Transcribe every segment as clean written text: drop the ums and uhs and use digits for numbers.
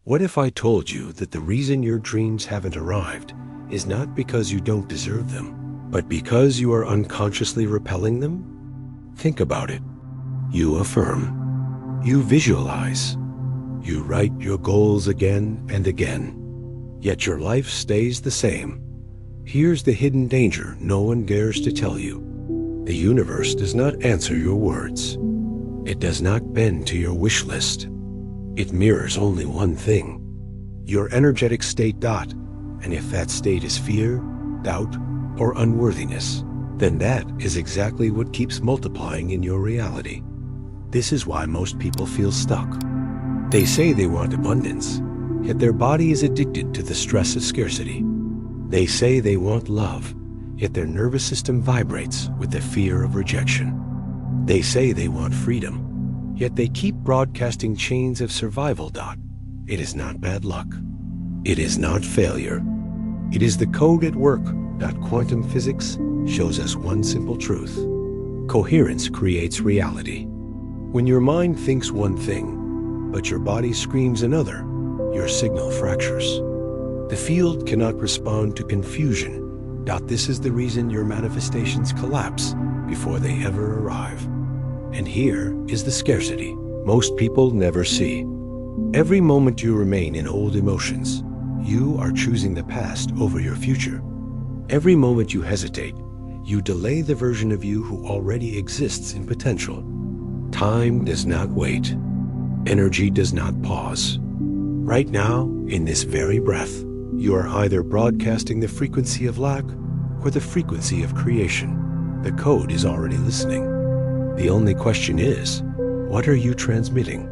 What if I told you that the reason your dreams haven't arrived is not because you don't deserve them, but because you are unconsciously repelling them? Think about it. You affirm. You visualize. You write your goals again and again. Yet your life stays the same. Here's the hidden danger no one dares to tell you. The universe does not answer your words. It does not bend to your wish list. It mirrors only one thing, your energetic state dot, and if that state is fear, doubt, or unworthiness, then that is exactly what keeps multiplying in your reality. This is why most people feel stuck. They say they want abundance, yet their body is addicted to the stress of scarcity. They say they want love, yet their nervous system vibrates with the fear of rejection. They say they want freedom, yet they keep broadcasting chains of survival. It is not bad luck. It is not failure. It is the code at work. Quantum physics shows us one simple truth. Coherence creates reality. When your mind thinks one thing, but your body screams another, your signal fractures. The field cannot respond to confusion. This is the reason your manifestations collapse before they ever arrive. And here is the scarcity most people never see. Every moment you remain in old emotions, you are choosing the past over your future. Every moment you hesitate, you delay the version of you who already exists in potential. Time does not wait. Energy does not pause. Right now, in this very breath, you are either broadcasting the frequency of lack or the frequency of creation. The code is already listening. The only question is, what are you transmitting?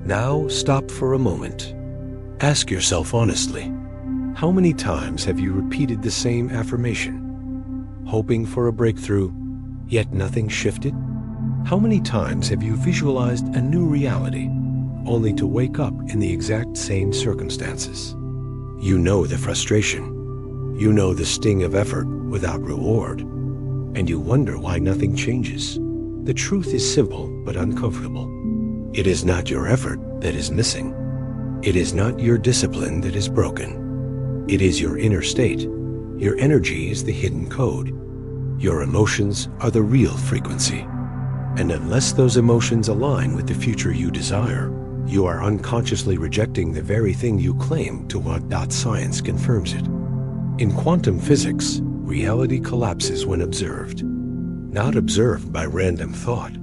Now stop for a moment. Ask yourself honestly, how many times have you repeated the same affirmation, hoping for a breakthrough, yet nothing shifted? How many times have you visualized a new reality, only to wake up in the exact same circumstances? You know the frustration. You know the sting of effort without reward, and you wonder why nothing changes. The truth is simple but uncomfortable. It is not your effort that is missing. It is not your discipline that is broken. It is your inner state. Your energy is the hidden code. Your emotions are the real frequency. And unless those emotions align with the future you desire, you are unconsciously rejecting the very thing you claim to want. Science confirms it. In quantum physics, reality collapses when observed. Not observed by random thought,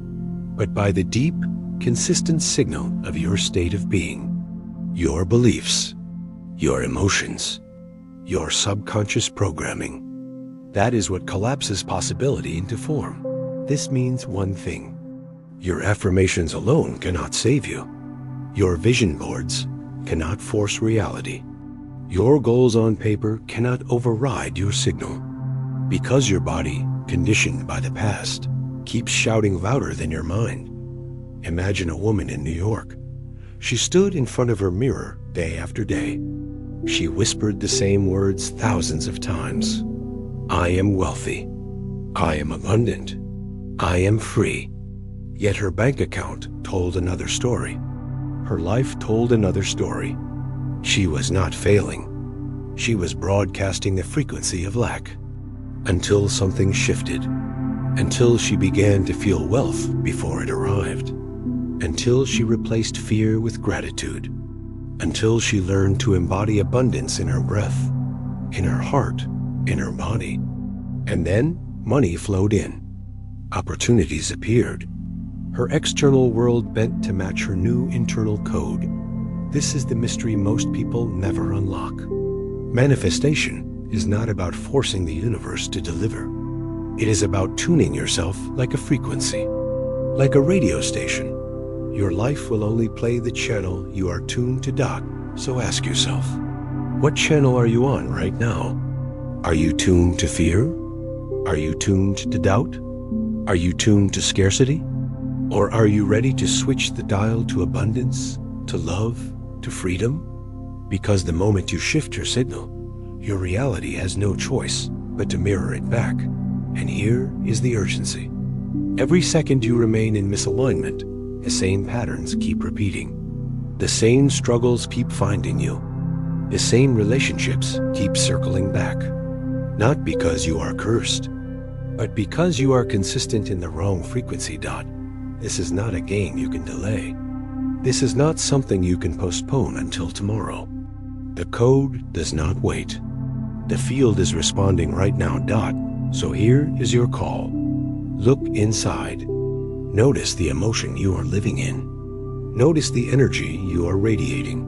but by the deep, consistent signal of your state of being, your beliefs, your emotions, your subconscious programming. That is what collapses possibility into form. This means one thing. Your affirmations alone cannot save you. Your vision boards cannot force reality. Your goals on paper cannot override your signal. Because your body, conditioned by the past, keeps shouting louder than your mind. Imagine a woman in New York. She stood in front of her mirror day after day. She whispered the same words thousands of times. I am wealthy. I am abundant. I am free. Yet her bank account told another story. Her life told another story. She was not failing. She was broadcasting the frequency of lack. Until something shifted. Until she began to feel wealth before it arrived. Until she replaced fear with gratitude. Until she learned to embody abundance in her breath, in her heart, in her body. And then money flowed in. Opportunities appeared. Her external world bent to match her new internal code. This is the mystery most people never unlock. Manifestation is not about forcing the universe to deliver. It is about tuning yourself like a frequency. Like a radio station, your life will only play the channel you are tuned to. So ask yourself, what channel are you on right now? Are you tuned to fear? Are you tuned to doubt? Are you tuned to scarcity? Or are you ready to switch the dial to abundance, to love, to freedom? Because the moment you shift your signal, your reality has no choice but to mirror it back. And here is the urgency. Every second you remain in misalignment, the same patterns keep repeating. The same struggles keep finding you. The same relationships keep circling back. Not because you are cursed, but because you are consistent in the wrong frequency. This is not a game you can delay. This is not something you can postpone until tomorrow. The code does not wait. The field is responding right now. So here is your call. Look inside. Notice the emotion you are living in. Notice the energy you are radiating.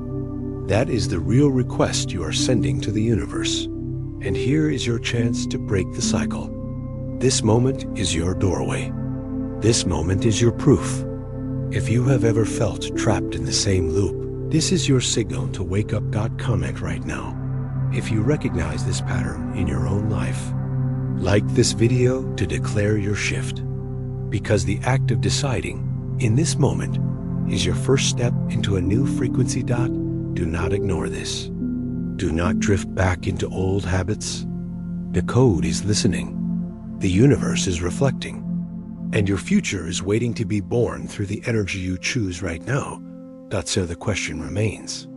That is the real request you are sending to the universe. And here is your chance to break the cycle. This moment is your doorway. This moment is your proof. If you have ever felt trapped in the same loop, this is your signal to wake up. Comment right now if you recognize this pattern in your own life. Like this video to declare your shift. Because the act of deciding in this moment is your first step into a new frequency. Do not ignore this. Do not drift back into old habits. The code is listening. The universe is reflecting. And your future is waiting to be born through the energy you choose right now. So the question remains,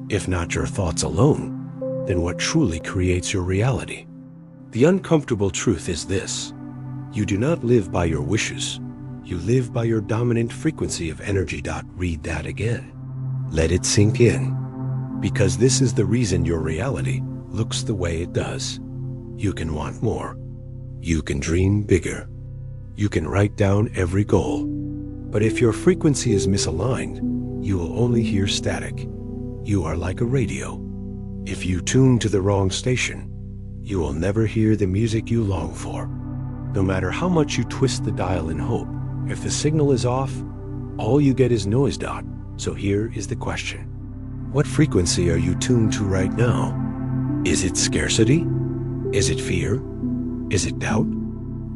if not your thoughts alone, then what truly creates your reality? The uncomfortable truth is this: you do not live by your wishes. You live by your dominant frequency of energy. Read that again. Let it sink in. Because this is the reason your reality looks the way it does. You can want more. You can dream bigger. You can write down every goal. But if your frequency is misaligned, you will only hear static. You are like a radio. If you tune to the wrong station, you will never hear the music you long for. No matter how much you twist the dial in hope, if the signal is off, all you get is noise. So here is the question. What frequency are you tuned to right now? Is it scarcity? Is it fear? Is it doubt?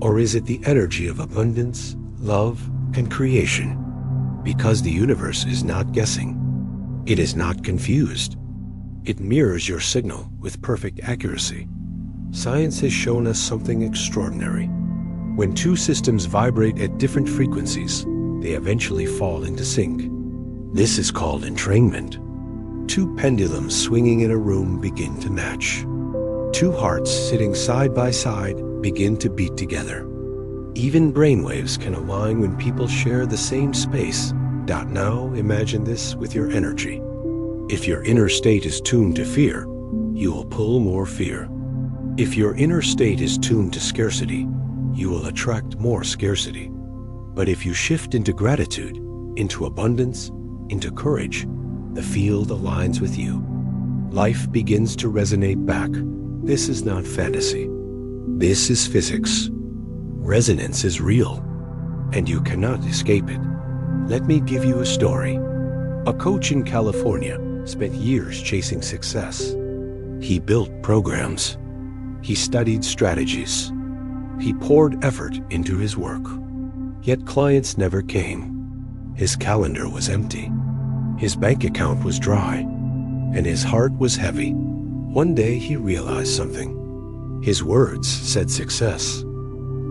Or is it the energy of abundance, love, and creation? Because the universe is not guessing. It is not confused. It mirrors your signal with perfect accuracy. Science has shown us something extraordinary. When two systems vibrate at different frequencies, they eventually fall into sync. This is called entrainment. Two pendulums swinging in a room begin to match. Two hearts sitting side by side begin to beat together. Even brainwaves can align when people share the same space. Now imagine this with your energy. If your inner state is tuned to fear, you will pull more fear. If your inner state is tuned to scarcity, you will attract more scarcity. But if you shift into gratitude, into abundance, into courage, the field aligns with you. Life begins to resonate back. This is not fantasy. This is physics. Resonance is real, and you cannot escape it. Let me give you a story. A coach in California spent years chasing success. He built programs. He studied strategies. He poured effort into his work. Yet clients never came. His calendar was empty. His bank account was dry, and his heart was heavy. One day he realized something. His words said success,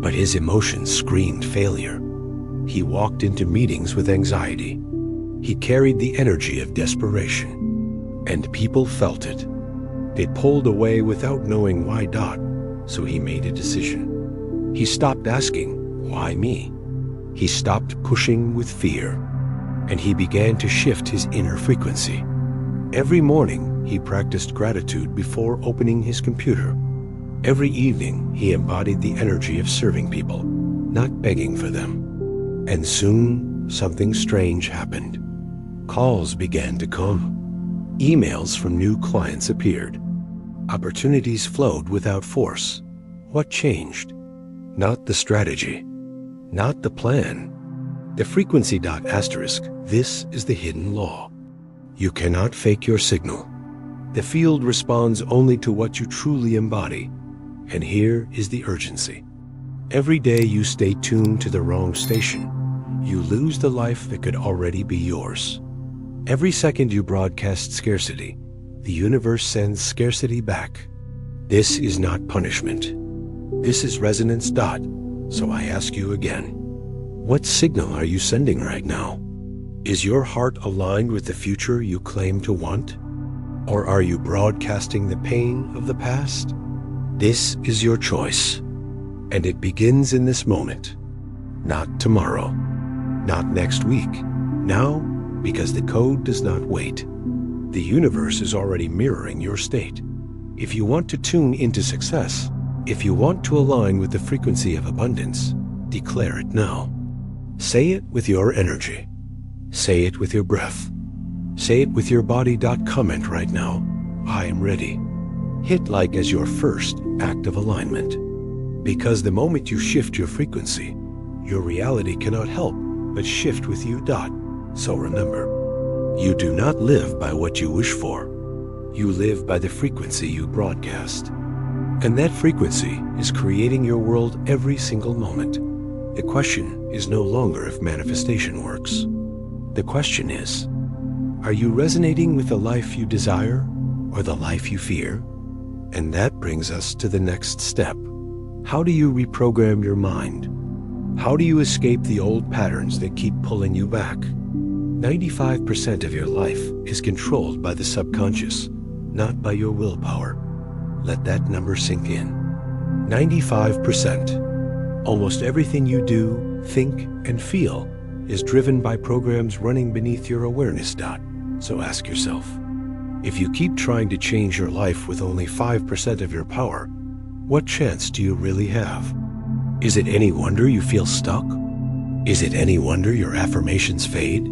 but his emotions screamed failure. He walked into meetings with anxiety. He carried the energy of desperation, and people felt it. They pulled away without knowing why. So he made a decision. He stopped asking, "Why me?" He stopped pushing with fear, and he began to shift his inner frequency. Every morning, he practiced gratitude before opening his computer. Every evening, he embodied the energy of serving people, not begging for them. And soon, something strange happened. Calls began to come. Emails from new clients appeared. Opportunities flowed without force. What changed? Not the strategy, not the plan. The frequency. This is the hidden law. You cannot fake your signal. The field responds only to what you truly embody. And here is the urgency. Every day you stay tuned to the wrong station, you lose the life that could already be yours. Every second you broadcast scarcity, the universe sends scarcity back. This is not punishment. This is resonance. So I ask you again, what signal are you sending right now? Is your heart aligned with the future you claim to want? Or are you broadcasting the pain of the past? This is your choice, and it begins in this moment. Not tomorrow, not next week. Now, because the code does not wait. The universe is already mirroring your state. If you want to tune into success, if you want to align with the frequency of abundance, declare it now. Say it with your energy. Say it with your breath. Say it with your body. Comment right now, I am ready. Hit like as your first act of alignment. Because the moment you shift your frequency, your reality cannot help but shift with you. So remember, you do not live by what you wish for. You live by the frequency you broadcast. And that frequency is creating your world every single moment. The question is no longer if manifestation works. The question is, are you resonating with the life you desire or the life you fear? And that brings us to the next step. How do you reprogram your mind? How do you escape the old patterns that keep pulling you back? 95% of your life is controlled by the subconscious, not by your willpower. Let that number sink in. 95%. Almost everything you do, think, and feel is driven by programs running beneath your awareness. So ask yourself, if you keep trying to change your life with only 5% of your power, what chance do you really have? Is it any wonder you feel stuck? Is it any wonder your affirmations fade?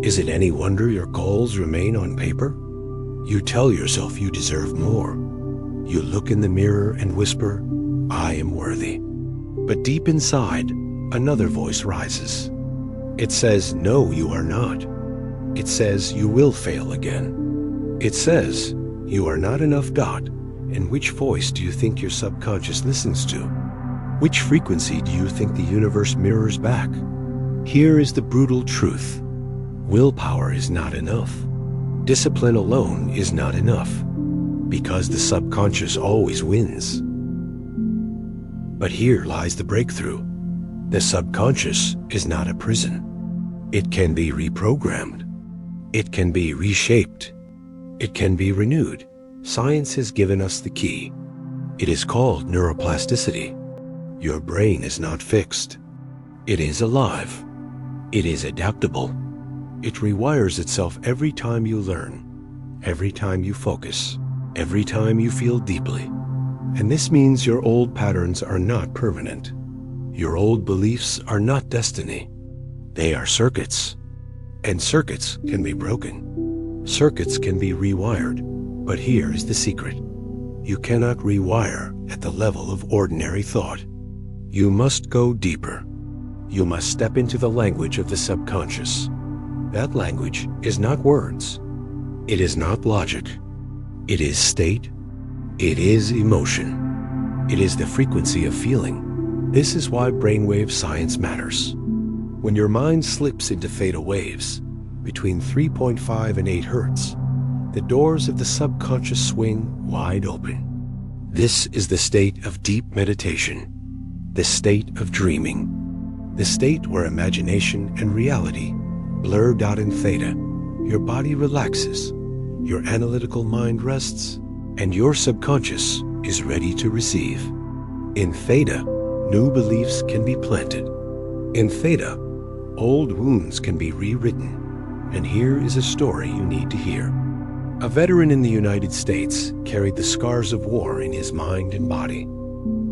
Is it any wonder your goals remain on paper? You tell yourself you deserve more. You look in the mirror and whisper, I am worthy. But deep inside, another voice rises. It says, no, you are not. It says you will fail again. It says you are not enough. And which voice do you think your subconscious listens to? Which frequency do you think the universe mirrors back? Here is the brutal truth. Willpower is not enough. Discipline alone is not enough, because the subconscious always wins. But here lies the breakthrough. The subconscious is not a prison. It can be reprogrammed. It can be reshaped. It can be renewed. Science has given us the key. It is called neuroplasticity. Your brain is not fixed. It is alive. It is adaptable. It rewires itself every time you learn, every time you focus, every time you feel deeply. And this means your old patterns are not permanent. Your old beliefs are not destiny. They are circuits. And circuits can be broken. Circuits can be rewired. But here is the secret. You cannot rewire at the level of ordinary thought. You must go deeper. You must step into the language of the subconscious. That language is not words. It is not logic. It is state. It is emotion. It is the frequency of feeling. This is why brainwave science matters. When your mind slips into theta waves, between 3.5 and 8 hertz, the doors of the subconscious swing wide open. This is the state of deep meditation, the state of dreaming, the state where imagination and reality blur. In theta, your body relaxes, your analytical mind rests, and your subconscious is ready to receive. In theta, new beliefs can be planted. In theta, old wounds can be rewritten. And here is a story you need to hear. A veteran in the United States carried the scars of war in his mind and body.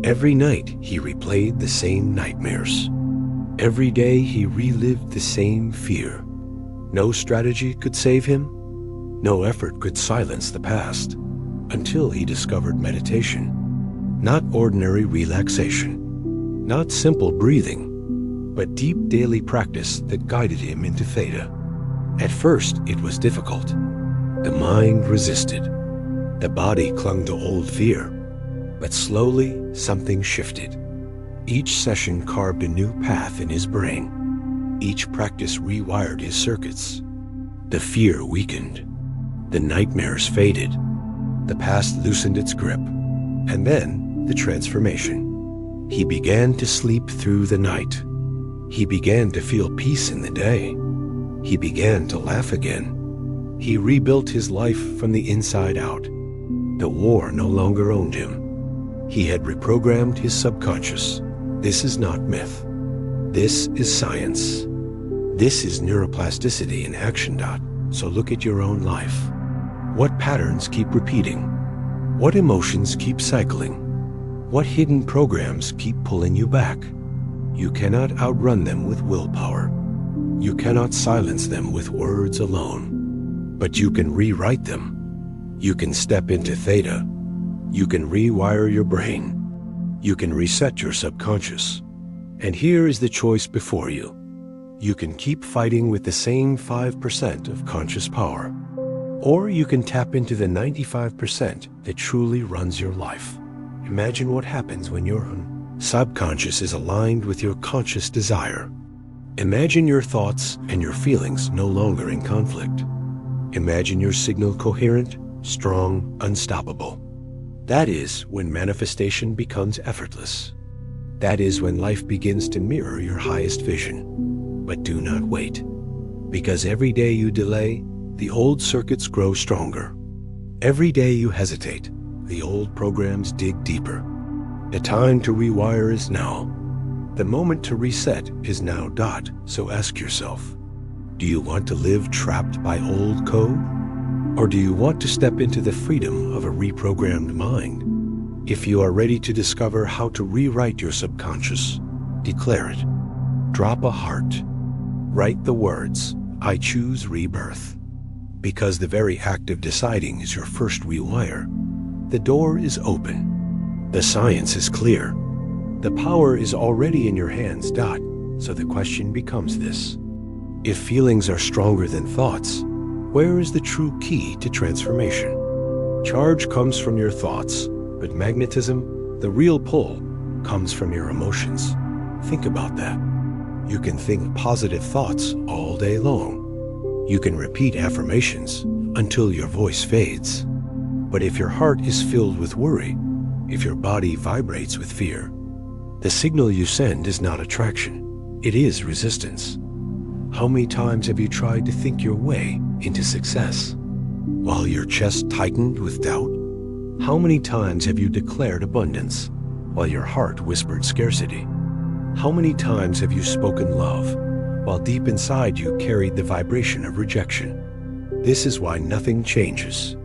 Every night he replayed the same nightmares. Every day he relived the same fear. No strategy could save him. No effort could silence the past, until he discovered meditation. Not ordinary relaxation, not simple breathing, but deep daily practice that guided him into theta. At first it was difficult. The mind resisted. The body clung to old fear. But slowly something shifted. Each session carved a new path in his brain. Each practice rewired his circuits. The fear weakened. The nightmares faded. The past loosened its grip. And then the transformation. He began to sleep through the night. He began to feel peace in the day. He began to laugh again. He rebuilt his life from the inside out. The war no longer owned him. He had reprogrammed his subconscious. This is not myth. This is science. This is neuroplasticity in action. So look at your own life. What patterns keep repeating? What emotions keep cycling? What hidden programs keep pulling you back? You cannot outrun them with willpower. You cannot silence them with words alone. But you can rewrite them. You can step into theta. You can rewire your brain. You can reset your subconscious. And here is the choice before you. You can keep fighting with the same 5% of conscious power. Or you can tap into the 95% that truly runs your life. Imagine what happens when your subconscious is aligned with your conscious desire. Imagine your thoughts and your feelings no longer in conflict. Imagine your signal coherent, strong, unstoppable. That is when manifestation becomes effortless. That is when life begins to mirror your highest vision. But do not wait, because every day you delay, the old circuits grow stronger. Every day you hesitate, the old programs dig deeper. The time to rewire is now. The moment to reset is now. So ask yourself, do you want to live trapped by old code? Or do you want to step into the freedom of a reprogrammed mind? If you are ready to discover how to rewrite your subconscious, declare it. Drop a heart. Write the words, I choose rebirth. Because the very act of deciding is your first rewire. The door is open. The science is clear. The power is already in your hands. So the question becomes this. If feelings are stronger than thoughts, where is the true key to transformation? Charge comes from your thoughts, but magnetism, the real pull, comes from your emotions. Think about that. You can think positive thoughts all day long. You can repeat affirmations until your voice fades. But if your heart is filled with worry, if your body vibrates with fear, the signal you send is not attraction, it is resistance. How many times have you tried to think your way into success while your chest tightened with doubt? How many times have you declared abundance while your heart whispered scarcity? How many times have you spoken love while deep inside you carried the vibration of rejection? This is why nothing changes,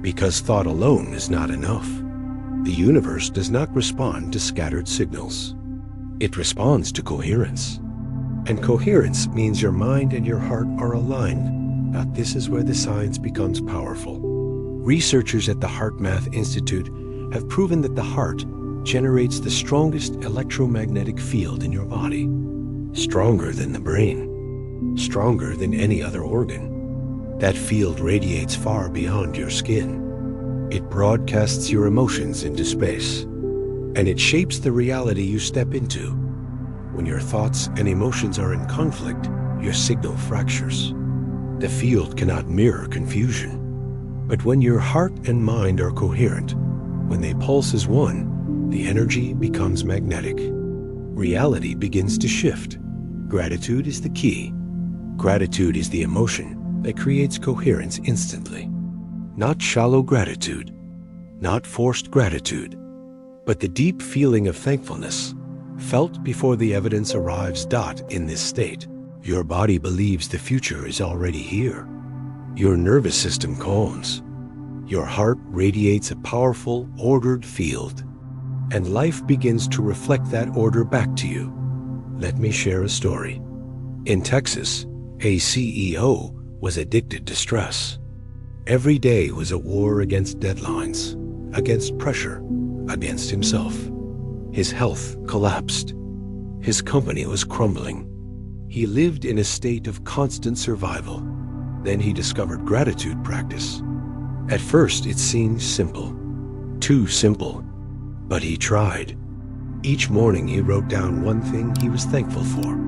because thought alone is not enough. The universe does not respond to scattered signals. It responds to coherence. And coherence means your mind and your heart are aligned. Now, this is where the science becomes powerful. Researchers at the HeartMath Institute have proven that the heart generates the strongest electromagnetic field in your body. Stronger than the brain. Stronger than any other organ. That field radiates far beyond your skin. It broadcasts your emotions into space. And it shapes the reality you step into. When your thoughts and emotions are in conflict, your signal fractures. The field cannot mirror confusion. But when your heart and mind are coherent, when they pulse as one, the energy becomes magnetic. Reality begins to shift. Gratitude is the key. Gratitude is the emotion that creates coherence instantly. Not shallow gratitude, not forced gratitude, but the deep feeling of thankfulness, felt before the evidence arrives. In this state, your body believes the future is already here. Your nervous system calms. Your heart radiates a powerful, ordered field. And life begins to reflect that order back to you. Let me share a story. In Texas, a CEO was addicted to stress. Every day was a war against deadlines, against pressure, against himself. His health collapsed. His company was crumbling. He lived in a state of constant survival. Then he discovered gratitude practice. At first it seemed simple, too simple, but he tried. Each morning he wrote down one thing he was thankful for.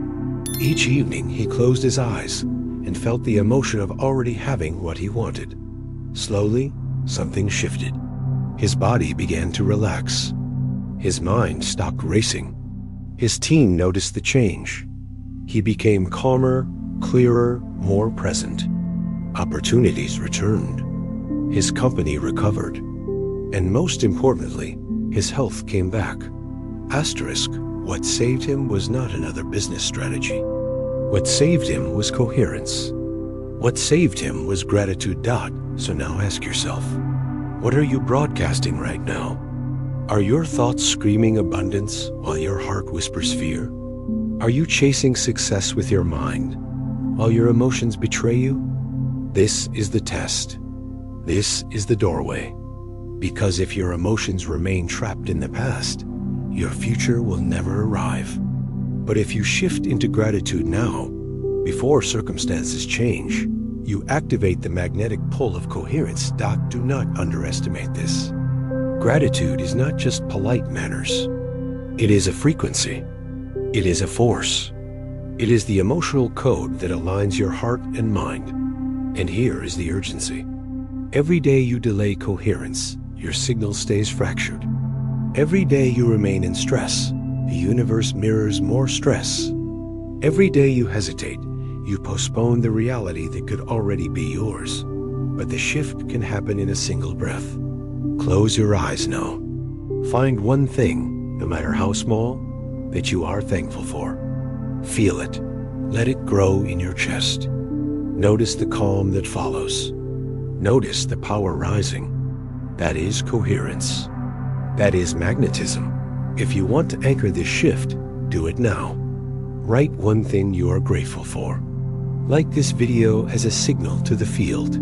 Each evening he closed his eyes and felt the emotion of already having what he wanted. Slowly, something shifted. His body began to relax. His mind stopped racing. His team noticed the change. He became calmer, clearer, more present. Opportunities returned. His company recovered. And most importantly, his health came back. Asterisk, what saved him was not another business strategy. What saved him was coherence. What saved him was gratitude. So now ask yourself, what are you broadcasting right now? Are your thoughts screaming abundance while your heart whispers fear? Are you chasing success with your mind while your emotions betray you? This is the test. This is the doorway. Because if your emotions remain trapped in the past, your future will never arrive. But if you shift into gratitude now, before circumstances change, you activate the magnetic pull of coherence. Do not underestimate this. Gratitude is not just polite manners. It is a frequency. It is a force. It is the emotional code that aligns your heart and mind. And here is the urgency. Every day you delay coherence, your signal stays fractured. Every day you remain in stress, the universe mirrors more stress. Every day you hesitate, you postpone the reality that could already be yours. But the shift can happen in a single breath. Close your eyes now. Find one thing, no matter how small, that you are thankful for. Feel it. Let it grow in your chest. Notice the calm that follows. Notice the power rising. That is coherence. That is magnetism. If you want to anchor this shift, do it now. Write one thing you are grateful for. Like this video as a signal to the field.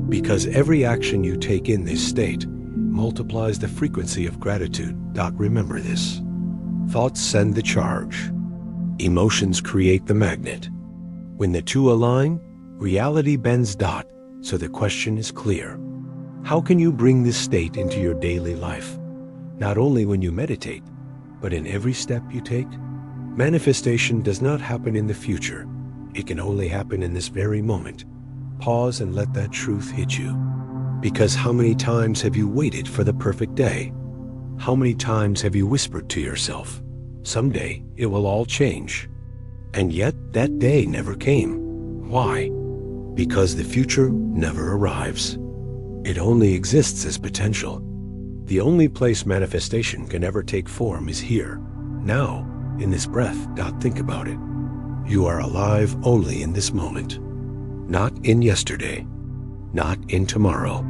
Because every action you take in this state multiplies the frequency of gratitude. Remember this. Thoughts send the charge. Emotions create the magnet. When the two align, reality bends. So the question is clear. How can you bring this state into your daily life? Not only when you meditate, but in every step you take? Manifestation does not happen in the future. It can only happen in this very moment. Pause and let that truth hit you. Because how many times have you waited for the perfect day? How many times have you whispered to yourself, someday it will all change? And yet that day never came. Why? Because the future never arrives. It only exists as potential. The only place manifestation can ever take form is here, now, in this breath. Think about it. You are alive only in this moment. Not in yesterday. Not in tomorrow.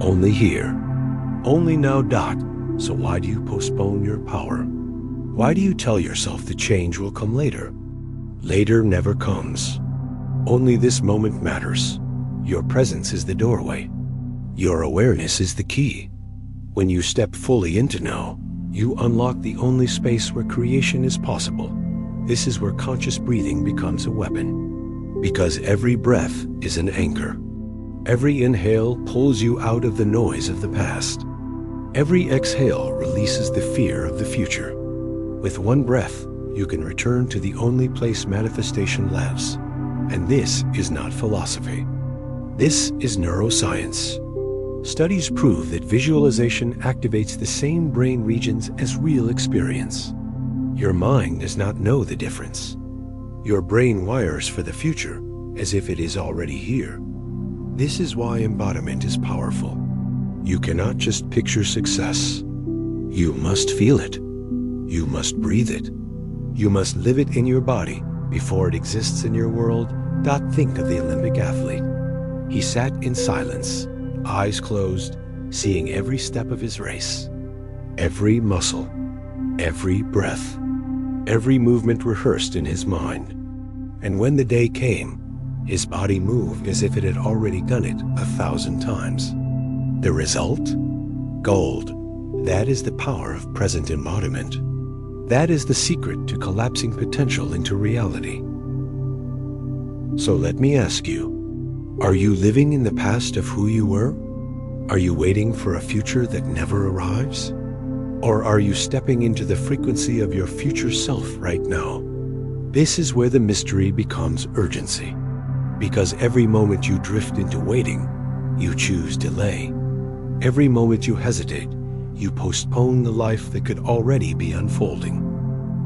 Only here. Only now. So why do you postpone your power? Why do you tell yourself the change will come later? Later never comes. Only this moment matters. Your presence is the doorway. Your awareness is the key. When you step fully into now, you unlock the only space where creation is possible. This is where conscious breathing becomes a weapon. Because every breath is an anchor. Every inhale pulls you out of the noise of the past. Every exhale releases the fear of the future. With one breath, you can return to the only place manifestation lives. And this is not philosophy. This is neuroscience. Studies prove that visualization activates the same brain regions as real experience. Your mind does not know the difference. Your brain wires for the future as if it is already here. This is why embodiment is powerful. You cannot just picture success. You must feel it. You must breathe it. You must live it in your body before it exists in your world. Think of the Olympic athlete. He sat in silence, eyes closed, seeing every step of his race. Every muscle, every breath, every movement rehearsed in his mind. And when the day came, his body moved as if it had already done it 1,000 times. The result? Gold. That is the power of present embodiment. That is the secret to collapsing potential into reality. So let me ask you, are you living in the past of who you were? Are you waiting for a future that never arrives? Or are you stepping into the frequency of your future self right now? This is where the mystery becomes urgency. Because every moment you drift into waiting, you choose delay. Every moment you hesitate, you postpone the life that could already be unfolding.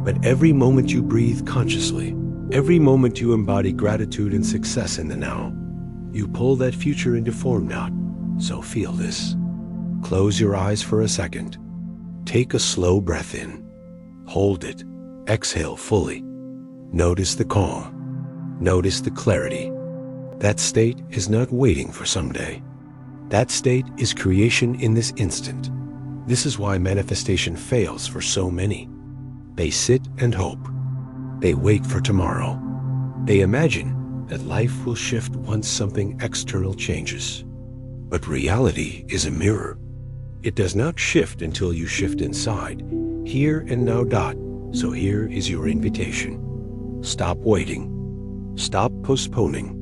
But every moment you breathe consciously, Every moment you embody gratitude and success in the now, you pull that future into form dot. So feel this. Close your eyes for a second. Take a slow breath in. Hold it. Exhale fully. Notice the calm. Notice the clarity. That state is not waiting for someday. That state is creation in this instant. This is why manifestation fails for so many. They sit and hope. They wait for tomorrow. They imagine that life will shift once something external changes. But reality is a mirror. It does not shift until you shift inside. Here and now dot. So here is your invitation. Stop waiting. Stop postponing.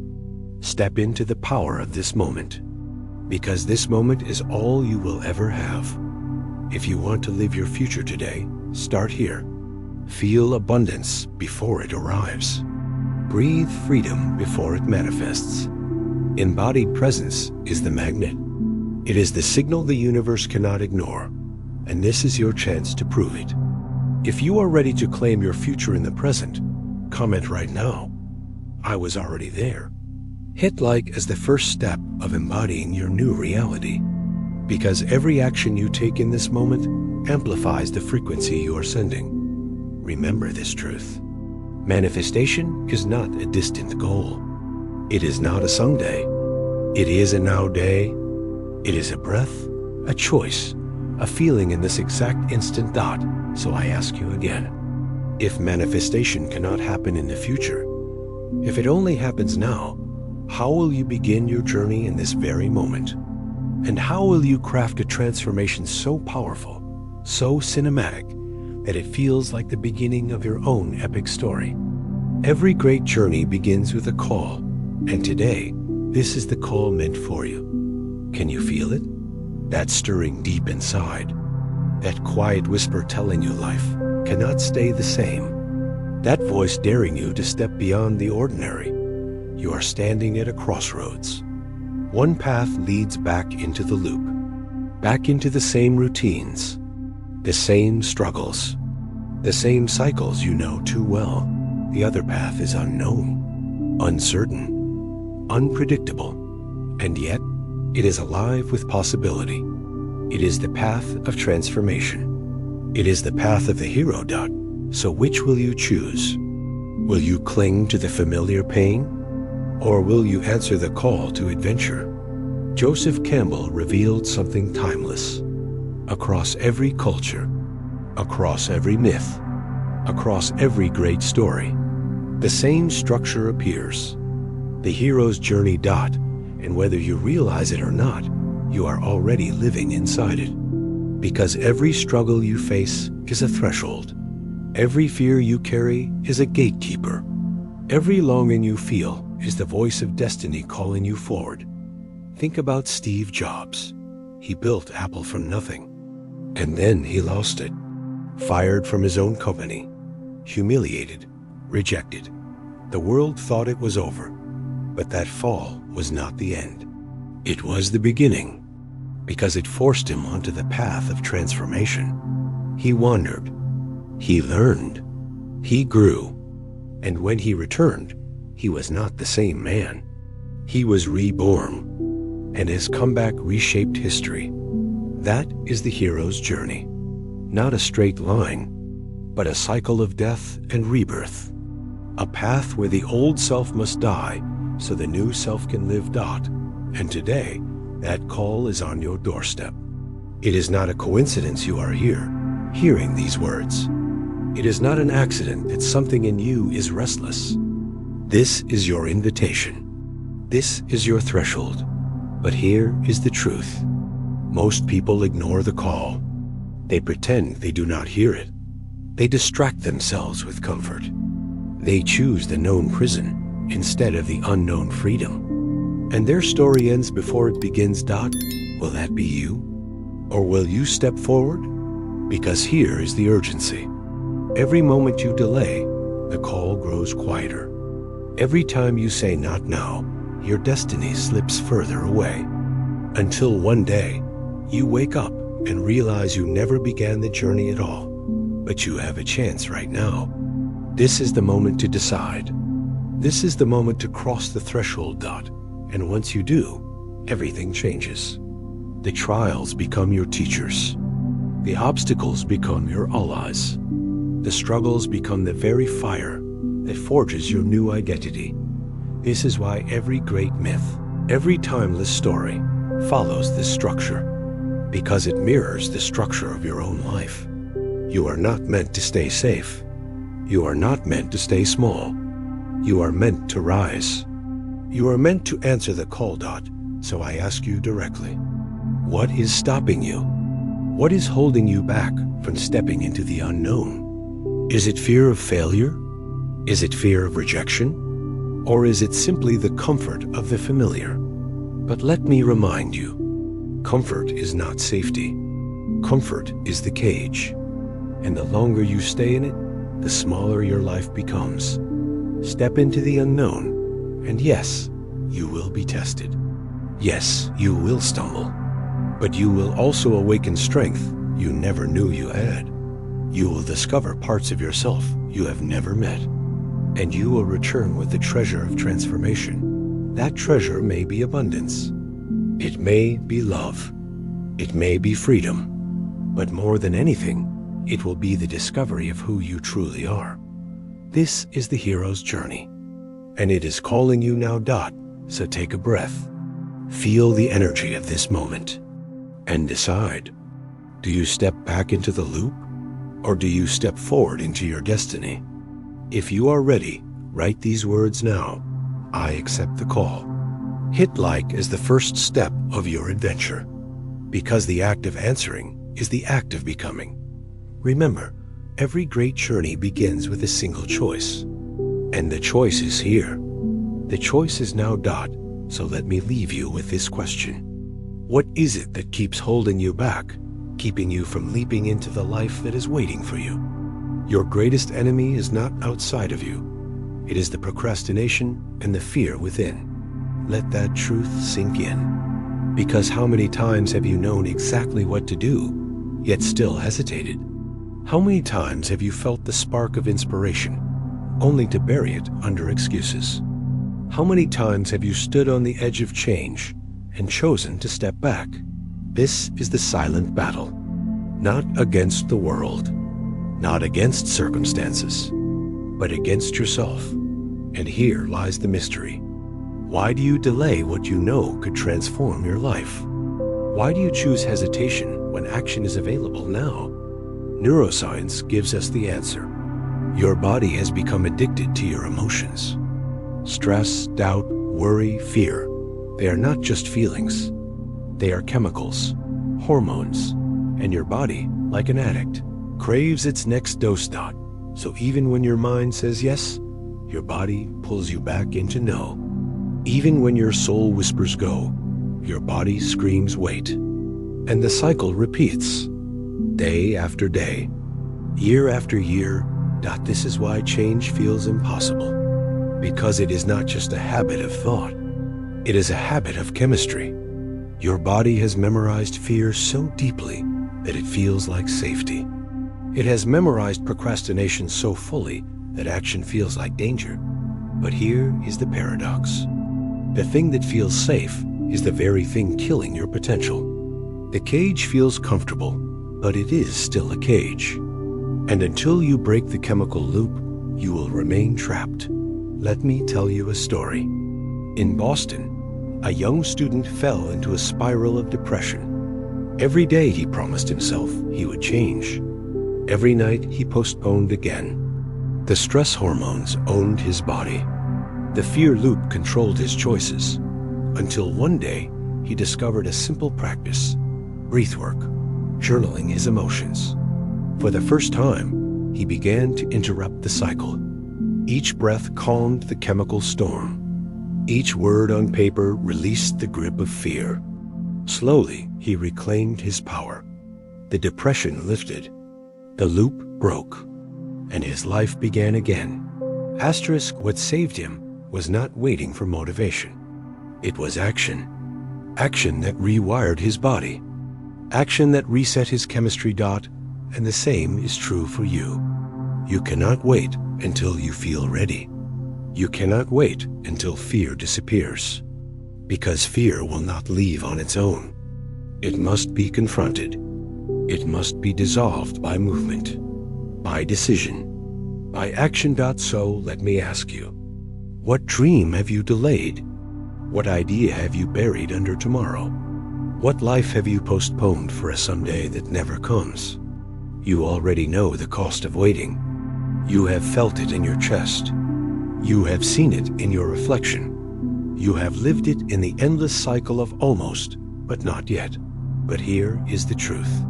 Step into the power of this moment. Because this moment is all you will ever have. If you want to live your future today, start here. Feel abundance before it arrives. Breathe freedom before it manifests. Embodied presence is the magnet. It is the signal the universe cannot ignore, and this is your chance to prove it. If you are ready to claim your future in the present, comment right now. I was already there. Hit like as the first step of embodying your new reality. Because every action you take in this moment amplifies the frequency you are sending. Remember this truth. Manifestation is not a distant goal. It is not a someday. It is a now day. It is a breath, a choice, a feeling in this exact instant dot. So I ask you again, if manifestation cannot happen in the future, if it only happens now, how will you begin your journey in this very moment? And how will you craft a transformation so powerful, so cinematic, that it feels like the beginning of your own epic story? Every great journey begins with a call, and today, this is the call meant for you. Can you feel it? That stirring deep inside. That quiet whisper telling you life cannot stay the same. That voice daring you to step beyond the ordinary. You are standing at a crossroads. One path leads back into the loop, back into the same routines, the same struggles, the same cycles you know too well. The other path is unknown, uncertain, unpredictable, and yet it is alive with possibility. It is the path of transformation. It is the path of the hero dot. So which will you choose? Will you cling to the familiar pain? Or will you answer the call to adventure? Joseph Campbell revealed something timeless. Across every culture, across every myth, across every great story, the same structure appears. The hero's journey dot, and whether you realize it or not, you are already living inside it. Because every struggle you face is a threshold. Every fear you carry is a gatekeeper. Every longing you feel is the voice of destiny calling you forward. Think about Steve Jobs. He built Apple from nothing, and then he lost it. Fired from his own company, humiliated, rejected. The world thought it was over, but that fall was not the end. It was the beginning, because it forced him onto the path of transformation. He wandered, he learned, he grew, and when he returned, he was not the same man. He was reborn, and his comeback reshaped history. That is the hero's journey. Not a straight line, but a cycle of death and rebirth. A path where the old self must die so the new self can live dot. And today, that call is on your doorstep. It is not a coincidence you are here, hearing these words. It is not an accident that something in you is restless. This is your invitation. This is your threshold. But here is the truth. Most people ignore the call. They pretend they do not hear it. They distract themselves with comfort. They choose the known prison instead of the unknown freedom. And their story ends before it begins dot. Will that be you? Or will you step forward? Because here is the urgency. Every moment you delay, the call grows quieter. Every time you say not now, your destiny slips further away. Until one day, you wake up and realize you never began the journey at all. But you have a chance right now. This is the moment to decide. This is the moment to cross the threshold. And once you do, everything changes. The trials become your teachers. The obstacles become your allies. The struggles become the very fire that forges your new identity. This is why every great myth, every timeless story, follows this structure, because it mirrors the structure of your own life. You are not meant to stay safe. You are not meant to stay small. You are meant to rise. You are meant to answer the call. So I ask you directly, what is stopping you? What is holding you back from stepping into the unknown? Is it fear of failure? Is it fear of rejection? Or is it simply the comfort of the familiar? But let me remind you, comfort is not safety. Comfort is the cage. And the longer you stay in it, the smaller your life becomes. Step into the unknown, and yes, you will be tested. Yes, you will stumble. But you will also awaken strength you never knew you had. You will discover parts of yourself you have never met. And you will return with the treasure of transformation. That treasure may be abundance. It may be love. It may be freedom. But more than anything, it will be the discovery of who you truly are. This is the hero's journey. And it is calling you now. So take a breath. Feel the energy of this moment. And decide, do you step back into the loop? Or do you step forward into your destiny? If you are ready, write these words now. I accept the call. Hit like as the first step of your adventure. Because the act of answering is the act of becoming. Remember, every great journey begins with a single choice. And the choice is here. The choice is now. So let me leave you with this question. What is it that keeps holding you back, keeping you from leaping into the life that is waiting for you? Your greatest enemy is not outside of you. It is the procrastination and the fear within. Let that truth sink in. Because how many times have you known exactly what to do, yet still hesitated? How many times have you felt the spark of inspiration, only to bury it under excuses? How many times have you stood on the edge of change and chosen to step back? This is the silent battle. Not against the world, not against circumstances, but against yourself. And here lies the mystery. Why do you delay what you know could transform your life? Why do you choose hesitation when action is available now? Neuroscience gives us the answer. Your body has become addicted to your emotions. Stress, doubt, worry, fear. They are not just feelings. They are chemicals, hormones, and your body, like an addict, craves its next dose. So even when your mind says yes, your body pulls you back into no. Even when your soul whispers go, your body screams wait. And the cycle repeats, day after day, year after year. This is why change feels impossible. Because it is not just a habit of thought. It is a habit of chemistry. Your body has memorized fear so deeply that it feels like safety. It has memorized procrastination so fully that action feels like danger. But here is the paradox. The thing that feels safe is the very thing killing your potential. The cage feels comfortable, but it is still a cage. And until you break the chemical loop, you will remain trapped. Let me tell you a story. In Boston, a young student fell into a spiral of depression. Every day he promised himself he would change. Every night he postponed again. The stress hormones owned his body. The fear loop controlled his choices. Until one day, he discovered a simple practice, breathwork, journaling his emotions. For the first time, he began to interrupt the cycle. Each breath calmed the chemical storm. Each word on paper released the grip of fear. Slowly, he reclaimed his power. The depression lifted. The loop broke. And his life began again. What saved him was not waiting for motivation. It was action. Action that rewired his body. Action that reset his chemistry. And the same is true for you. You cannot wait until you feel ready. You cannot wait until fear disappears, because fear will not leave on its own. It must be confronted. It must be dissolved by movement, by decision, by action. So let me ask you, what dream have you delayed? What idea have you buried under tomorrow? What life have you postponed for a someday that never comes? You already know the cost of waiting. You have felt it in your chest. You have seen it in your reflection. You have lived it in the endless cycle of almost, but not yet. But here is the truth.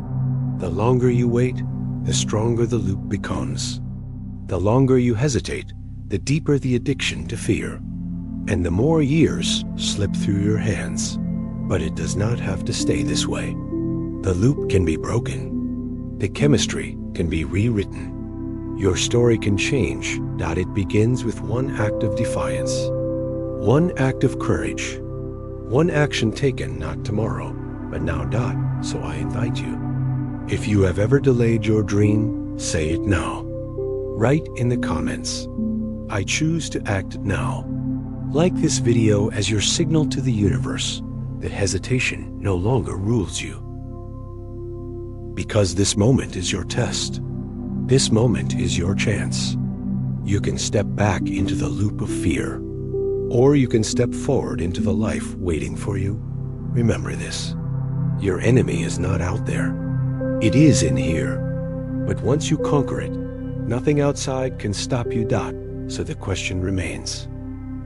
The longer you wait, the stronger the loop becomes. The longer you hesitate, the deeper the addiction to fear. And the more years slip through your hands. But it does not have to stay this way. The loop can be broken. The chemistry can be rewritten. Your story can change. It begins with one act of defiance, one act of courage, one action taken not tomorrow, but now. So I invite you. If you have ever delayed your dream, say it now. Write in the comments, I choose to act now. Like this video as your signal to the universe that hesitation no longer rules you. Because this moment is your test. This moment is your chance. You can step back into the loop of fear, or you can step forward into the life waiting for you. Remember this. Your enemy is not out there. It is in here. But once you conquer it, nothing outside can stop you. So the question remains.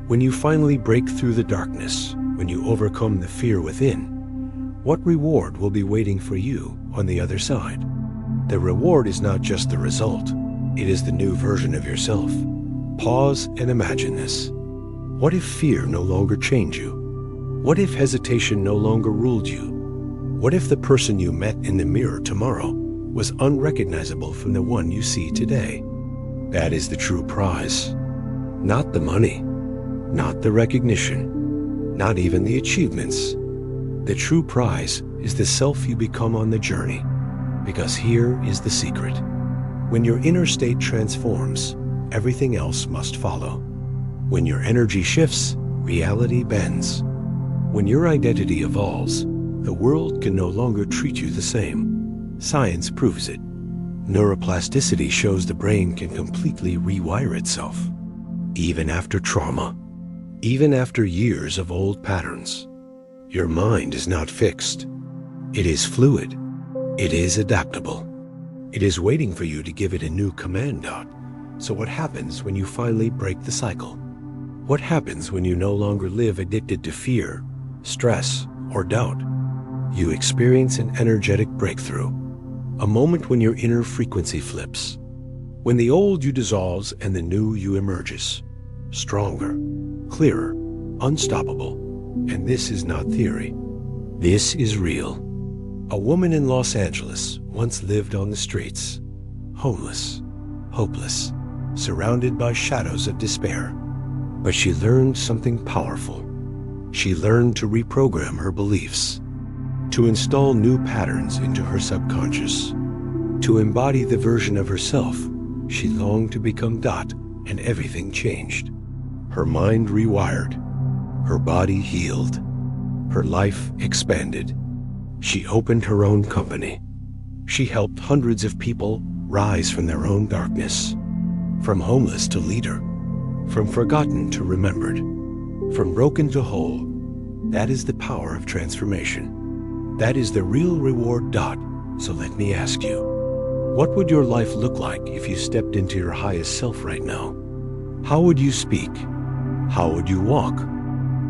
When you finally break through the darkness, when you overcome the fear within, what reward will be waiting for you on the other side? The reward is not just the result. It is the new version of yourself. Pause and imagine this. What if fear no longer chained you? What if hesitation no longer ruled you? What if the person you met in the mirror tomorrow was unrecognizable from the one you see today? That is the true prize. Not the money, not the recognition, not even the achievements. The true prize is the self you become on the journey. Because here is the secret. When your inner state transforms, everything else must follow. When your energy shifts, reality bends. When your identity evolves, the world can no longer treat you the same. Science proves it. Neuroplasticity shows the brain can completely rewire itself. Even after trauma. Even after years of old patterns. Your mind is not fixed. It is fluid. It is adaptable. It is waiting for you to give it a new command. So what happens when you finally break the cycle? What happens when you no longer live addicted to fear, stress, or doubt? You experience an energetic breakthrough. A moment when your inner frequency flips. When the old you dissolves and the new you emerges. Stronger, clearer, unstoppable. And this is not theory. This is real. A woman in Los Angeles once lived on the streets, homeless, hopeless, surrounded by shadows of despair. But she learned something powerful. She learned to reprogram her beliefs, to install new patterns into her subconscious, to embody the version of herself she longed to become. And everything changed. Her mind rewired, her body healed, her life expanded. She opened her own company. She helped hundreds of people rise from their own darkness, from homeless to leader, from forgotten to remembered, from broken to whole. That is the power of transformation. That is the real reward. So let me ask you, what would your life look like if you stepped into your highest self right now? How would you speak? How would you walk?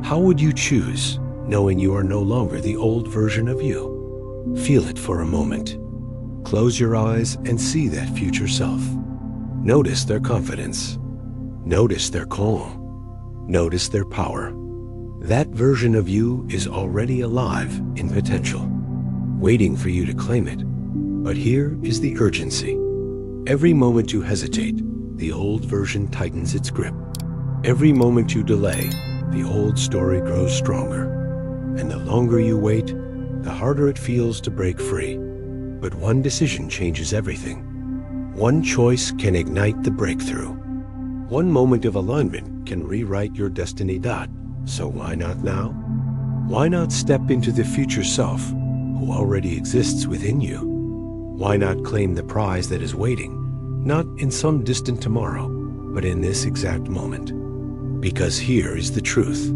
How would you choose, knowing you are no longer the old version of you? Feel it for a moment. Close your eyes and see that future self. Notice their confidence. Notice their calm. Notice their power. That version of you is already alive in potential, waiting for you to claim it. But here is the urgency. Every moment you hesitate, the old version tightens its grip. Every moment you delay, the old story grows stronger. And the longer you wait, the harder it feels to break free. But one decision changes everything. One choice can ignite the breakthrough. One moment of alignment can rewrite your destiny. So why not now? Why not step into the future self who already exists within you? Why not claim the prize that is waiting, not in some distant tomorrow, but in this exact moment? Because here is the truth.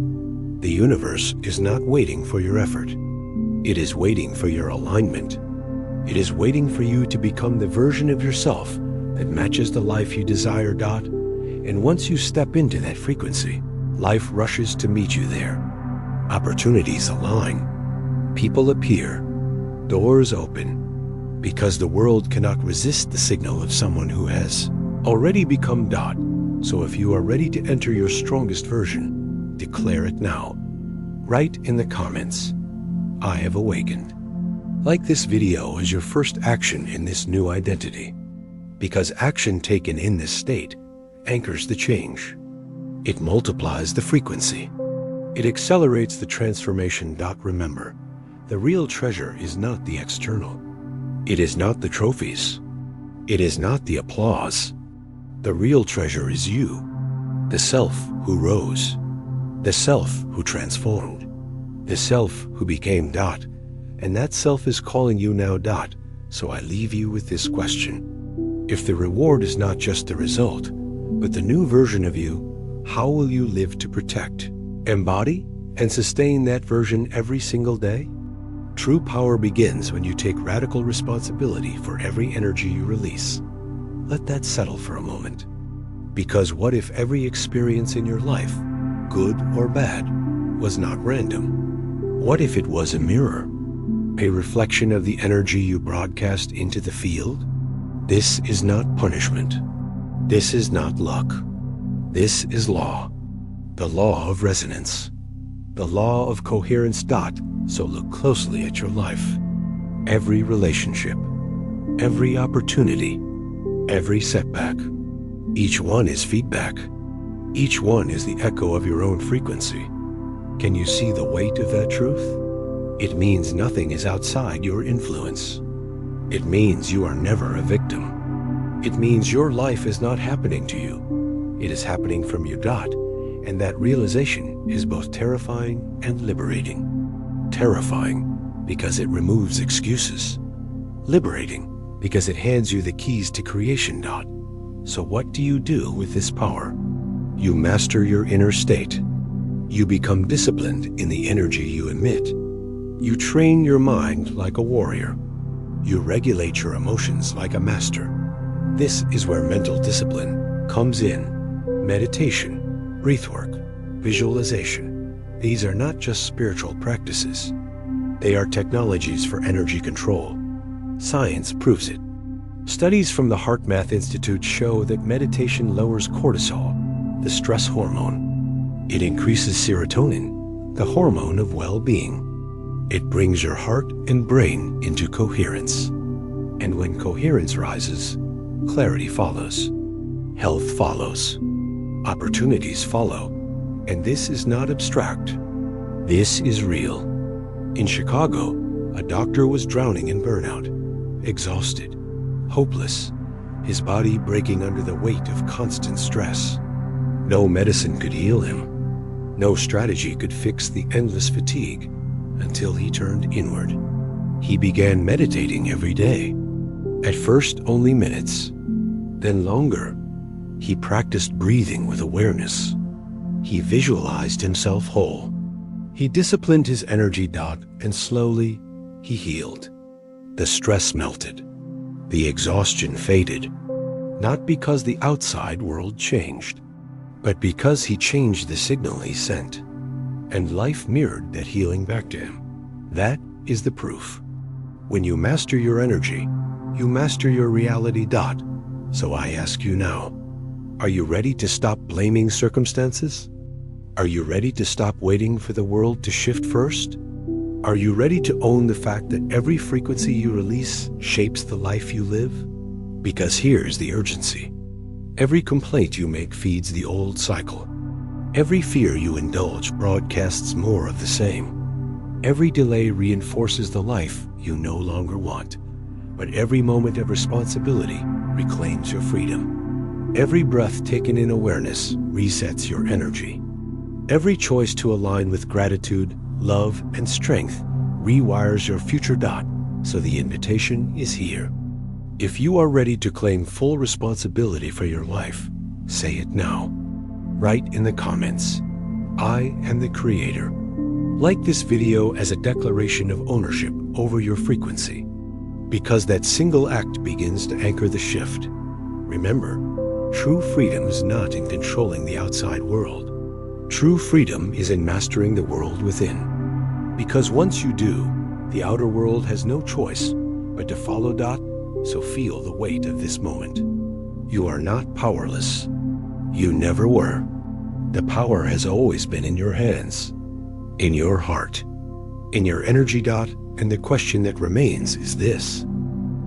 The universe is not waiting for your effort. It is waiting for your alignment. It is waiting for you to become the version of yourself that matches the life you desire. And once you step into that frequency, life rushes to meet you there. Opportunities align. People appear. Doors open. Because the world cannot resist the signal of someone who has already become . So if you are ready to enter your strongest version, declare it now. Write in the comments, I have awakened. Like this video as your first action in this new identity, because action taken in this state anchors the change. It multiplies the frequency. It accelerates the transformation. Remember, the real treasure is not the external. It is not the trophies. It is not the applause. The real treasure is you, the self who rose, the self who transformed, the self who became . And that self is calling you now . So I leave you with this question. If the reward is not just the result, but the new version of you, how will you live to protect, embody, and sustain that version every single day? True power begins when you take radical responsibility for every energy you release. Let that settle for a moment. Because what if every experience in your life, good or bad, was not random? What if it was a mirror? A reflection of the energy you broadcast into the field? This is not punishment. This is not luck. This is law. The law of resonance. The law of coherence. So look closely at your life. Every relationship, every opportunity, every setback. Each one is feedback. Each one is the echo of your own frequency. Can you see the weight of that truth? It means nothing is outside your influence. It means you are never a victim. It means your life is not happening to you. It is happening from you. And that realization is both terrifying and liberating. Terrifying because it removes excuses. Liberating because it hands you the keys to creation. So what do you do with this power? You master your inner state. You become disciplined in the energy you emit. You train your mind like a warrior. You regulate your emotions like a master. This is where mental discipline comes in. Meditation, breathwork, visualization. These are not just spiritual practices. They are technologies for energy control. Science proves it. Studies from the HeartMath Institute show that meditation lowers cortisol, the stress hormone. It increases serotonin, the hormone of well-being. It brings your heart and brain into coherence. And when coherence rises, clarity follows. Health follows. Opportunities follow. And this is not abstract. This is real. In Chicago, a doctor was drowning in burnout, exhausted, hopeless, his body breaking under the weight of constant stress. No medicine could heal him. No strategy could fix the endless fatigue until he turned inward. He began meditating every day. At first, only minutes, then longer. He practiced breathing with awareness. He visualized himself whole. He disciplined his energy. And slowly, he healed. The stress melted. The exhaustion faded. Not because the outside world changed, but because he changed the signal he sent. And life mirrored that healing back to him. That is the proof. When you master your energy, you master your reality. So I ask you now, are you ready to stop blaming circumstances? Are you ready to stop waiting for the world to shift first? Are you ready to own the fact that every frequency you release shapes the life you live? Because here's the urgency. Every complaint you make feeds the old cycle. Every fear you indulge broadcasts more of the same. Every delay reinforces the life you no longer want. but every moment of responsibility reclaims your freedom. Every breath taken in awareness resets your energy. Every choice to align with gratitude, love, and strength rewires your future dot, so the invitation is here. If you are ready to claim full responsibility for your life, say it now. Write in the comments, "I am the creator." Like this video as a declaration of ownership over your frequency, because that single act begins to anchor the shift. Remember, true freedom is not in controlling the outside world. True freedom is in mastering the world within. Because once you do, the outer world has no choice but to follow dot, so feel the weight of this moment. You are not powerless. You never were. The power has always been in your hands, in your heart, in your energy dot, and the question that remains is this.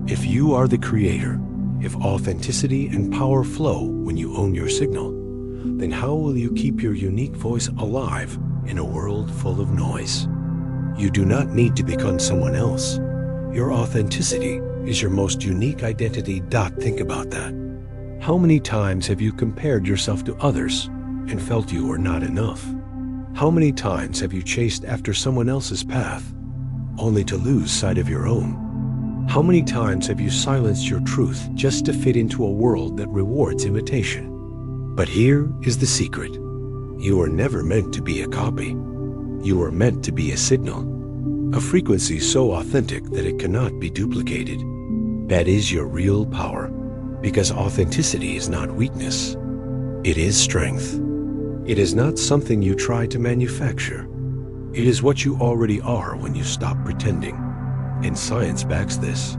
If you are the creator, if authenticity and power flow when you own your signal, then how will you keep your unique voice alive in a world full of noise? You do not need to become someone else. Your authenticity is your most unique identity. Think about that. How many times have you compared yourself to others and felt you were not enough? How many times have you chased after someone else's path, only to lose sight of your own? How many times have you silenced your truth just to fit into a world that rewards imitation? But here is the secret. You are never meant to be a copy. You are meant to be a signal, a frequency so authentic that it cannot be duplicated. That is your real power, because authenticity is not weakness. It is strength. It is not something you try to manufacture. It is what you already are when you stop pretending. And science backs this.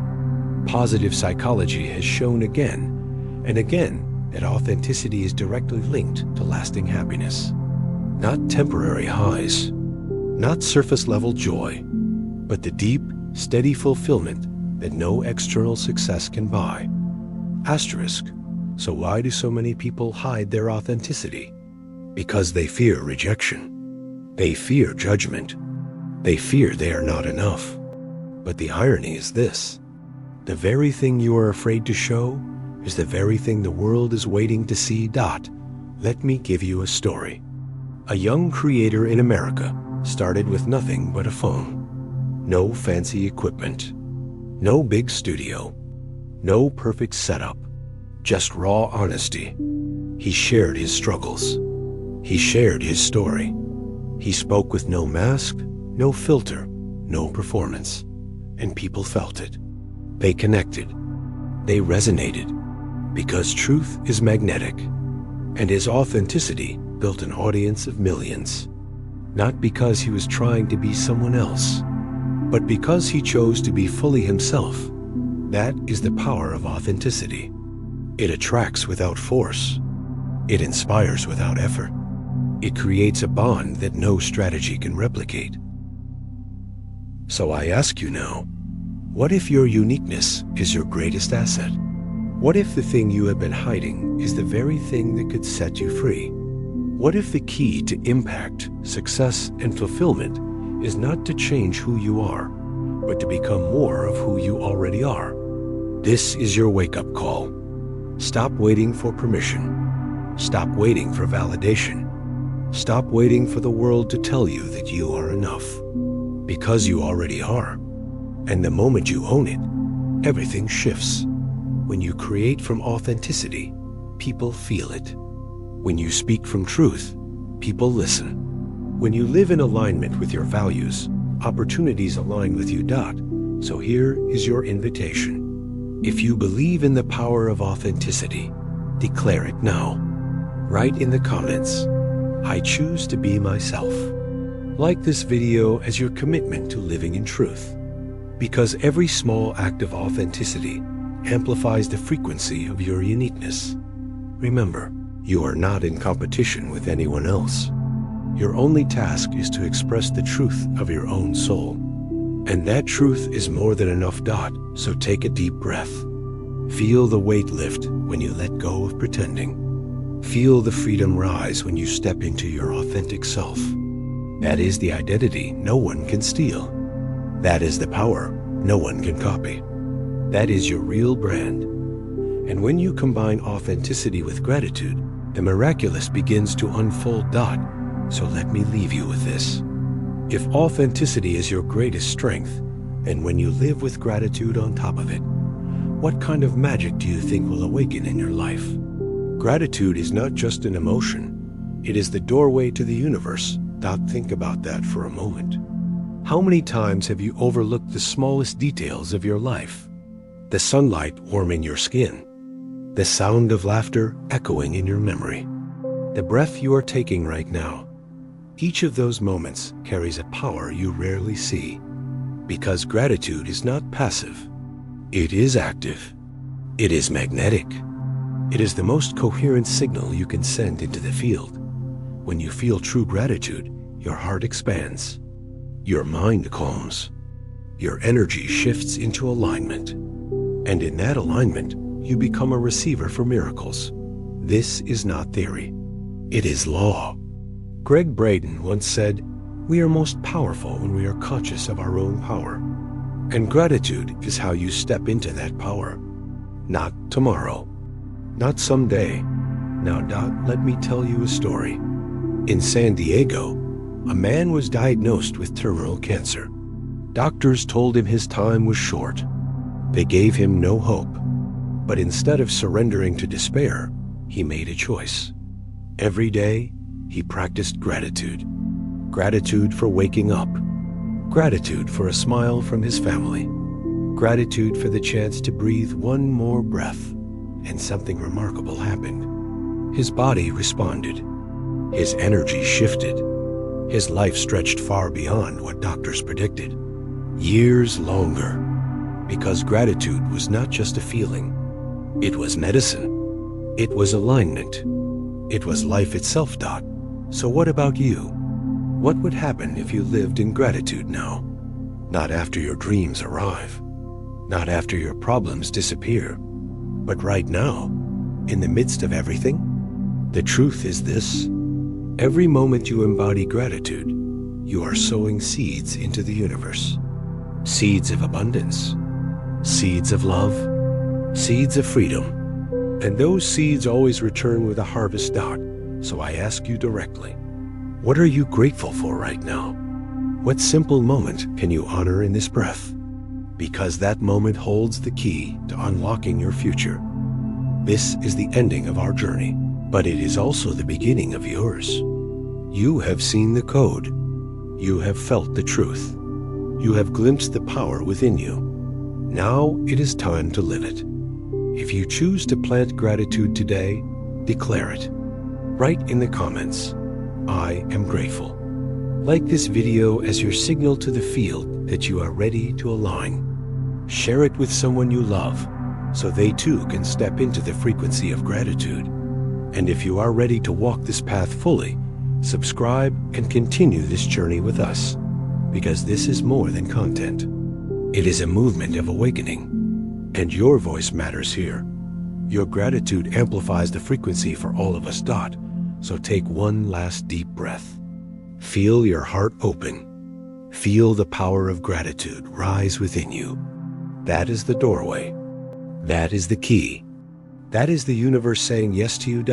Positive psychology has shown again and again that authenticity is directly linked to lasting happiness. Not temporary highs, not surface-level joy, but the deep, steady fulfillment that no external success can buy. Asterisk. So why do so many people hide their authenticity? Because they fear rejection. They fear judgment. They fear they are not enough. But the irony is this. The very thing you are afraid to show is the very thing the world is waiting to see. Let me give you a story. A young creator in America started with nothing but a phone. No fancy equipment. No big studio. No perfect setup. Just raw honesty. He shared his struggles. He shared his story. He spoke with no mask, no filter, no performance. And people felt it. They connected. They resonated. Because truth is magnetic. And his authenticity built an audience of millions. Not because he was trying to be someone else, but because he chose to be fully himself. That is the power of authenticity. It attracts without force. It inspires without effort. It creates a bond that no strategy can replicate. So I ask you now, what if your uniqueness is your greatest asset? What if the thing you have been hiding is the very thing that could set you free? What if the key to impact, success, and fulfillment is not to change who you are, but to become more of who you already are? This is your wake-up call. Stop waiting for permission. Stop waiting for validation. Stop waiting for the world to tell you that you are enough. Because you already are. And the moment you own it, everything shifts. When you create from authenticity, people feel it. When you speak from truth, people listen. When you live in alignment with your values, opportunities align with you. So here is your invitation. If you believe in the power of authenticity, declare it now. Write in the comments, "I choose to be myself." Like this video as your commitment to living in truth. Because every small act of authenticity amplifies the frequency of your uniqueness. Remember, you are not in competition with anyone else. Your only task is to express the truth of your own soul. And that truth is more than enough. So take a deep breath. Feel the weight lift when you let go of pretending. Feel the freedom rise when you step into your authentic self. That is the identity no one can steal. That is the power no one can copy. That is your real brand. And when you combine authenticity with gratitude, the miraculous begins to unfold. So let me leave you with this. If authenticity is your greatest strength, and when you live with gratitude on top of it, what kind of magic do you think will awaken in your life? Gratitude is not just an emotion, it is the doorway to the universe. Think about that for a moment. How many times have you overlooked the smallest details of your life? The sunlight warming your skin, the sound of laughter echoing in your memory, the breath you are taking right now. Each of those moments carries a power you rarely see, because gratitude is not passive. It is active. It is magnetic. It is the most coherent signal you can send into the field. When you feel true gratitude, your heart expands, your mind calms, your energy shifts into alignment, and in that alignment, you become a receiver for miracles. This is not theory. It is law. Greg Braden once said, "We are most powerful when we are conscious of our own power." And gratitude is how you step into that power. Not tomorrow, not someday. Now, let me tell you a story. In San Diego, a man was diagnosed with terminal cancer. Doctors told him his time was short. They gave him no hope. But instead of surrendering to despair, he made a choice. Every day, he practiced gratitude. Gratitude for waking up. Gratitude for a smile from his family. Gratitude for the chance to breathe one more breath. And something remarkable happened. His body responded. His energy shifted. His life stretched far beyond what doctors predicted. Years longer. Because gratitude was not just a feeling. It was medicine. It was alignment. It was life itself. So what about you? What would happen if you lived in gratitude now? Not after your dreams arrive. Not after your problems disappear. But right now, in the midst of everything. The truth is this. Every moment you embody gratitude, you are sowing seeds into the universe. Seeds of abundance. Seeds of love. Seeds of freedom. And those seeds always return with a harvest. So I ask you directly, what are you grateful for right now? What simple moment can you honor in this breath? Because that moment holds the key to unlocking your future. This is the ending of our journey, but it is also the beginning of yours. You have seen the code. You have felt the truth. You have glimpsed the power within you. Now it is time to live it. If you choose to plant gratitude today, declare it. Write in the comments, "I am grateful." Like this video as your signal to the field that you are ready to align. Share it with someone you love, so they too can step into the frequency of gratitude. And if you are ready to walk this path fully, subscribe and continue this journey with us, because this is more than content. It is a movement of awakening, and your voice matters here. Your gratitude amplifies the frequency for all of us. So take one last deep breath. Feel your heart open. Feel the power of gratitude rise within you. That is the doorway. That is the key. That is the universe saying yes to you.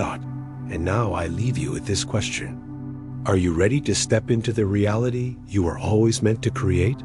And now I leave you with this question. Are you ready to step into the reality you were always meant to create?